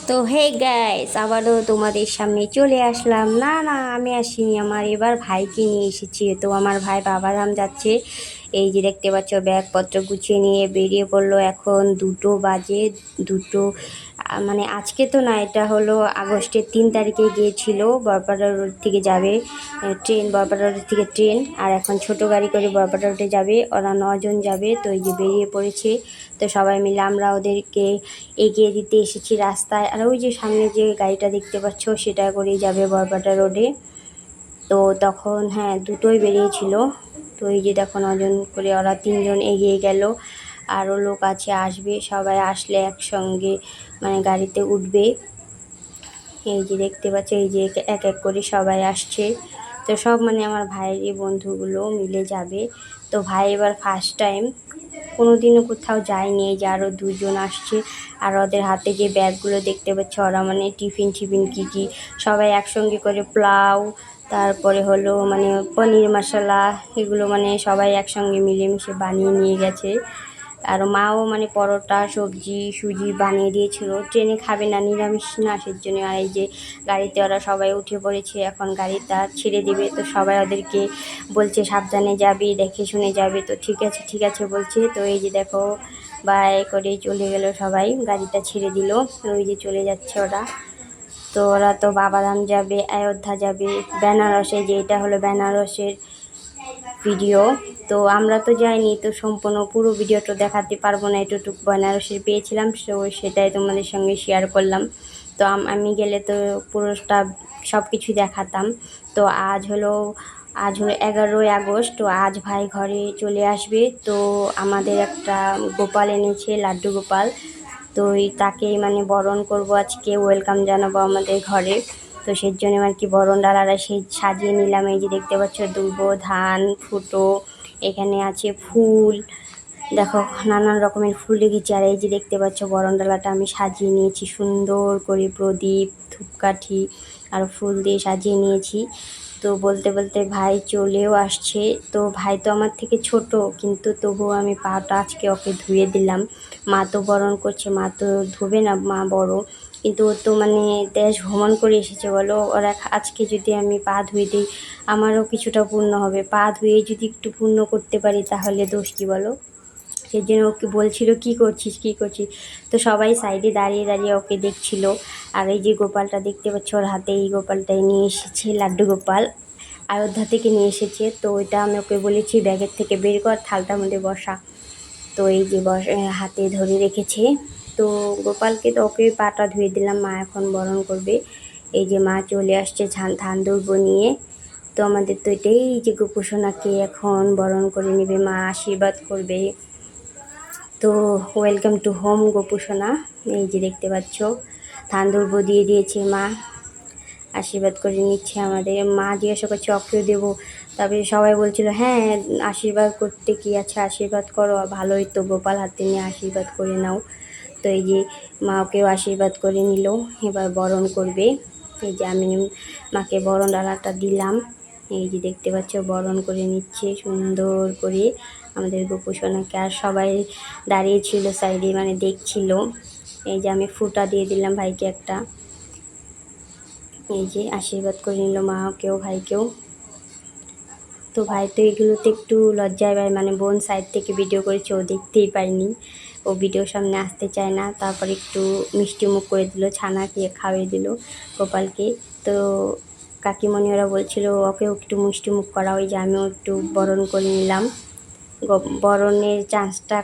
তো hey guys, আবারও তোমাদের সামনে চলে আসলাম। না না, আমি আসিনি, আমার এবার ভাইকে নিয়ে এসেছি। তো আমার ভাই বাবাধাম যাচ্ছে। এই যে দেখতে পাচ্ছ, ব্যাগপত্র গুছিয়ে নিয়ে বেরিয়ে পড়লো। এখন 2টো বাজে। দুটো মানে আজকে তো না, এটা হলো আগস্টের 3 তারিখে গিয়েছিল। বরপাড়া রোড থেকে যাবে ট্রেন, বরপাড়া রোড থেকে ট্রেন। আর এখন ছোট গাড়ি করে বরপাড়া রোডে যাবে। ওরা 9জন যাবে। তো এই যে বেরিয়ে পড়েছে। তো সবাই মিলে আমরা ওদেরকে এগিয়ে দিতে এসেছি রাস্তায়। আর ওই যে সামনে যে গাড়িটা দেখতে পাচ্ছ, সেটা করেই যাবে বরপাটা রোডে। তো তখন হ্যাঁ, দুটোই বেরিয়েছিল। তো এই যে দেখো 9জন করে, ওরা 3জন এগিয়ে গেল। আরও লোক আছে, আসবে। সবাই আসলে একসঙ্গে মানে গাড়িতে উঠবে। এই যে দেখতে পাচ্ছ, এই যে এক এক করে সবাই আসছে। তো সব মানে আমার ভাইয়েরই বন্ধুগুলো মিলে যাবে। তো ভাই এবার ফার্স্ট টাইম, কোনো দিনও কোথাও যায়নি। এই যে আরও 2জন আসছে। আর ওদের হাতে যে ব্যাগগুলো দেখতে পাচ্ছ, ওরা মানে টিফিন টিফিন কী সবাই একসঙ্গে করে পোলাও, তারপরে হলো মানে পনির মশলা, এগুলো মানে সবাই একসঙ্গে মিলেমিশে বানিয়ে নিয়ে গেছে। আর মাও মানে পরোটা, সবজি, সুজি বানিয়ে দিয়েছিল। ট্রেনে খাবে না, নিরামিষ না, সেজন্য। আর এই যে গাড়িতে ওরা সবাই উঠে পড়েছে। এখন গাড়িটা ছেড়ে দেবে। তো সবাই ওদেরকে বলছে সাবধানে যাবি, দেখে শুনে যাবে। তো ঠিক আছে ঠিক আছে বলছে। তো এই যে দেখো, বাই করে চলে গেল সবাই, গাড়িটা ছেড়ে দিল। ওই যে চলে যাচ্ছে ওরা। তো ওরা তো বাবাধাম যাবে, অযোধ্যা যাবে, বেনারসে, যে এটা হলো বেনারসের ভিডিও। তো আমরা তো যাইনি, তো সম্পূর্ণ পুরো ভিডিওটা দেখাতে পারবো না। এতটুকু বেনারসের পেয়েছিলাম, সেটাই তোমাদের সঙ্গে শেয়ার করলাম। তো আমি গেলে তো পুরোটা সব কিছু দেখাতাম। তো আজ হলো 11ই আগস্ট। তো আজ ভাই ঘরে চলে আসবে। তো আমাদের একটা গোপাল এনেছে, লাড্ডু গোপাল। তো তাকেই মানে বরণ করব আজকে, ওয়েলকাম জানাবো আমাদের ঘরে। তো সেই জন্য আর কি বরণ ডালাটা সেই সাজিয়ে নিলাম। এই যে দেখতে পাচ্ছ, দুর্ব ধান ফুটো, এখানে আছে ফুল, দেখো নানান রকমের ফুল রেখেছি। আর এই যে দেখতে পাচ্ছ, বরণ ডালাটা আমি সাজিয়ে নিয়েছি সুন্দর করে, প্রদীপ, ধূপকাঠি আর ফুল দিয়ে সাজিয়ে নিয়েছি। তো বলতে বলতে ভাই চলেও আসছে। তো ভাই তো আমার থেকে ছোট, কিন্তু তবুও আমি পাটা আজকে ওকে ধুয়ে দিলাম। মা তো বরণ করছে, মা তো ধোবে না, মা বড়। কিন্তু ও তো মানে দেশ ভ্রমণ করে এসেছে বলো। ওরা আজকে যদি আমি পা ধুয়ে দিই, আমারও কিছুটা পুণ্য হবে। পা ধুয়ে যদি একটু পুণ্য করতে পারি, তাহলে দোষ কী বলো। সেই জন্য ওকে বলছিল কী করছিস কী করছিস। তো সবাই সাইডে দাঁড়িয়ে দাঁড়িয়ে ওকে দেখছিল। আর এই যে গোপালটা দেখতে পাচ্ছ, ওর হাতে এই গোপালটাই নিয়ে এসেছে, লাড্ডু গোপাল, অযোধ্যা থেকে নিয়ে এসেছে। তো ওইটা আমি ওকে বলেছি ব্যাগের থেকে বের কর, থালটার মধ্যে বসা। তো এই যে হাতে ধরে রেখেছে। তো গোপালকে তো ওকে পাটা ধুয়ে দিলাম, মা এখন বরণ করবে। এই যে মা চলে আসছে ধান দুর্ব নিয়ে। তো আমাদের তো এটাই, যে গোপুসোনাকে এখন বরণ করে নেবে, মা আশীর্বাদ করবে। তো ওয়েলকাম টু হোম গোপুসোনা। এই যে দেখতে পাচ্ছ, ধান দুর্ব দিয়ে দিয়েছে মা, আশীর্বাদ করে নিচ্ছে আমাদের। মা জিজ্ঞাসা করছে অকেও দেবো। তারপরে সবাই বলছিল হ্যাঁ, আশীর্বাদ করতে কি আছে, আশীর্বাদ করো, ভালোই তো, গোপাল হাতে নিয়ে আশীর্বাদ করে নাও। তো এই যে মা ওকেও আশীর্বাদ করে নিল, এবার বরণ করবে। এই যে আমি মাকে বরণ ডালাটা দিলাম। এই যে দেখতে পাচ্ছ, বরণ করে নিচ্ছে সুন্দর করে আমাদের গোপুসোনাকে। আর সবাই দাঁড়িয়েছিল সাইডে, মানে দেখছিল। এই যে আমি ফুটা দিয়ে দিলাম ভাইকে একটা। এই যে আশীর্বাদ করে নিল মা ওকেও, ভাইকেও। তো ভাই তো এগুলোতে একটু লজ্জায় পায়, মানে বোন সাইড থেকে ভিডিও করেছে, ও দেখতেই পায়নি, ও ভিডিওর সামনে আসতে চায় না। তারপর একটু মিষ্টি মুখ করে দিল, ছানা খাইয়ে দিল গোপালকে। তো কাকিমণি ওরা বলছিল ওকেও একটু মিষ্টি মুখ করা। ওই যে আমিও একটু বরণ করে নিলাম। বরণের চান্সটা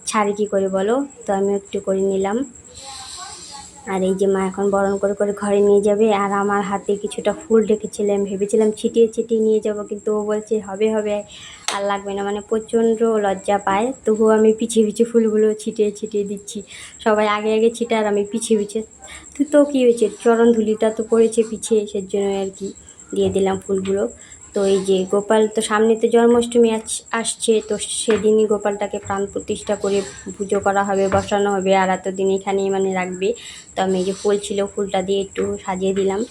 ছাড়ে কী করে বলো। তো আমিও একটু করে নিলাম। আর এই যে মা এখন বরণ করে করে ঘরে নিয়ে যাবে। আর আমার হাতে কিছুটা ফুল রেখেছিলাম, ভেবেছিলাম ছিটিয়ে ছিটিয়ে নিয়ে যাব, কিন্তু ও বলছে হবে হবে, আর লাগবে না, মানে প্রচণ্ড লজ্জা পায়। তবুও আমি পিছিয়ে পিছিয়ে ফুলগুলো ছিটিয়ে ছিটিয়ে দিচ্ছি। সবাই আগে আগে ছিটে, আর আমি পিছিয়ে পিছিয়ে। তো কী হয়েছে, চরণ ধুলিটা তো পড়েছে পিছিয়ে, সেজন্য আর কি দিয়ে দিলাম ফুলগুলো। তো এই যে গোপাল তো সামনে তো জন্মাষ্টমী আসছে। তো সেদিনই গোপালটাকে প্রাণ প্রতিষ্ঠা করে পুজো করা হবে, বসানো হবে। আর এতদিন এখানেই মানে রাখবে। তো আমি এই যে ফুল ছিল, ফুলটা দিয়ে একটু সাজিয়ে দিলাম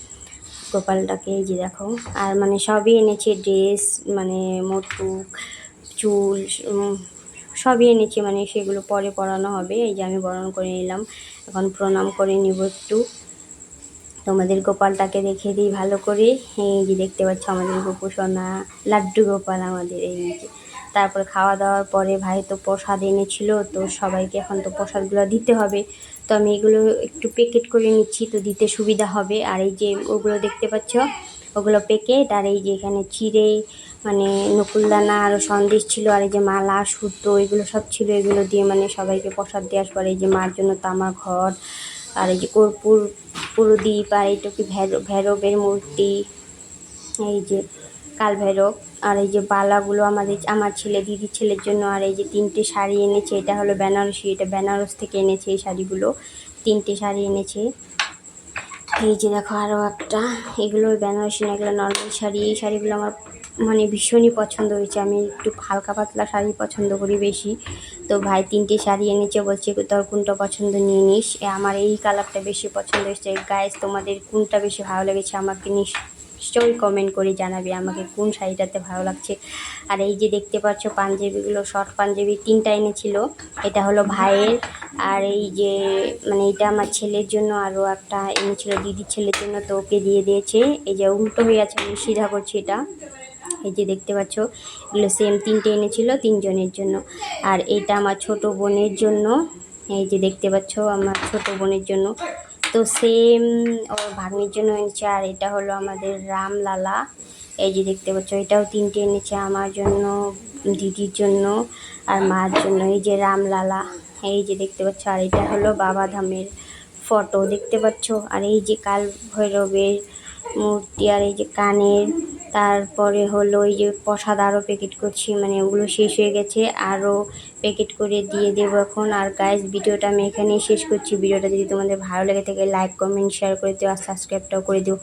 গোপালটাকে। এই যে দেখো, আর মানে সবই এনেছে, ড্রেস, মানে মুকুট, চুল, সবই এনেছে, মানে সেগুলো পরে পরানো হবে। এই যে আমি বরণ করে নিলাম। এখন প্রণাম করে নিব একটু। তোমাদের গোপালটাকে দেখে দিই ভালো করে। এই যে দেখতে পাচ্ছ আমাদের গোপু সোনা, লাড্ডু গোপাল আমাদের। এই যে তারপর খাওয়া দাওয়ার পরে ভাই তো প্রসাদ এনেছিল, তো সবাইকে এখন তো প্রসাদগুলো দিতে হবে। তো আমি এগুলো একটু প্যাকেট করে নিচ্ছি, তো দিতে সুবিধা হবে। আর এই যে ওগুলো দেখতে পাচ্ছ, ওগুলো প্যাকেট। আর এই যে এখানে চিড়ে মানে নকুলদানা আরও সন্দেশ ছিল, আর এই যে মালা সুতো এগুলো সব ছিল। এগুলো দিয়ে মানে সবাইকে প্রসাদ দেওয়ার পরে এই যে মার জন্য তামা ঘর, আর এই যে কর্পূর প্রদীপ, আর এইটুকু ভৈরবের মূর্তি, এই যে কাল ভৈরব। আর এই যে বালাগুলো আমার ছেলে দিদির ছেলের জন্য। আর এই যে 3টে শাড়ি এনেছে, এটা হলো বেনারসি, এটা বেনারস থেকে এনেছে এই শাড়িগুলো। 3টে শাড়ি এনেছে। এই যে দেখো আরও একটা, এগুলো বেনারসি না, এগুলো নর্মাল শাড়ি। এই শাড়িগুলো আমার মানে ভীষণই পছন্দ হয়েছে। আমি একটু হালকা পাতলা শাড়ি পছন্দ করি বেশি। তো ভাই 3টে শাড়ি এনেছে, বলছে তোর কোনটা পছন্দ নিয়ে নিস। আমার এই কালারটা বেশি পছন্দ হয়েছে। গাইস, তোমাদের কোনটা বেশি ভালো লেগেছে আমাকে নিশ্চয়ই কমেন্ট করে জানাবে আমাকে কোন শাড়িটাতে ভালো লাগছে। আর এই যে দেখতে পাচ্ছ পাঞ্জাবিগুলো, শর্ট পাঞ্জাবি 3টা এনেছিল। এটা হলো ভাইয়ের। আর এই যে মানে এটা আমার ছেলের জন্য, আরও একটা এনেছিল দিদির ছেলের জন্য, তো ওকে দিয়ে দিয়েছে। এই যে উল্টো হয়ে আছে, আমি সিধা করছি এটা। এই যে দেখতে পাচ্ছ এগুলো সেম 3টে এনেছিল 3জনের জন্য। আর এটা আমার ছোট বোনের জন্য। এই যে দেখতে পাচ্ছ আমার ছোট বোনের জন্য, তো সেম ওর ভাগ্নির জন্য এনেছে। আর এটা হলো আমাদের রামলালা। এই যে দেখতে পাচ্ছ এটাও 3টে এনেছে, আমার জন্য, দিদির জন্য, আর মার জন্য। এই যে রামলালা, এই যে দেখতে পাচ্ছ। আর এটা হলো বাবাধামের ফটো দেখতে পাচ্ছ। আর এই যে কাল ভৈরবের মূর্তি, আর এই যে কানের। তারপরে হলো এই যে প্রসাদ আরও প্যাকেট করছি, মানে ওগুলো শেষ হয়ে গেছে, আরও প্যাকেট করে দিয়ে দেবো এখন। আর গাইস, ভিডিওটা আমি এখানেই শেষ করছি। ভিডিওটা যদি তোমাদের ভালো লেগে থাকে লাইক কমেন্ট শেয়ার করে দিও, আর সাবস্ক্রাইবটাও করে দিও।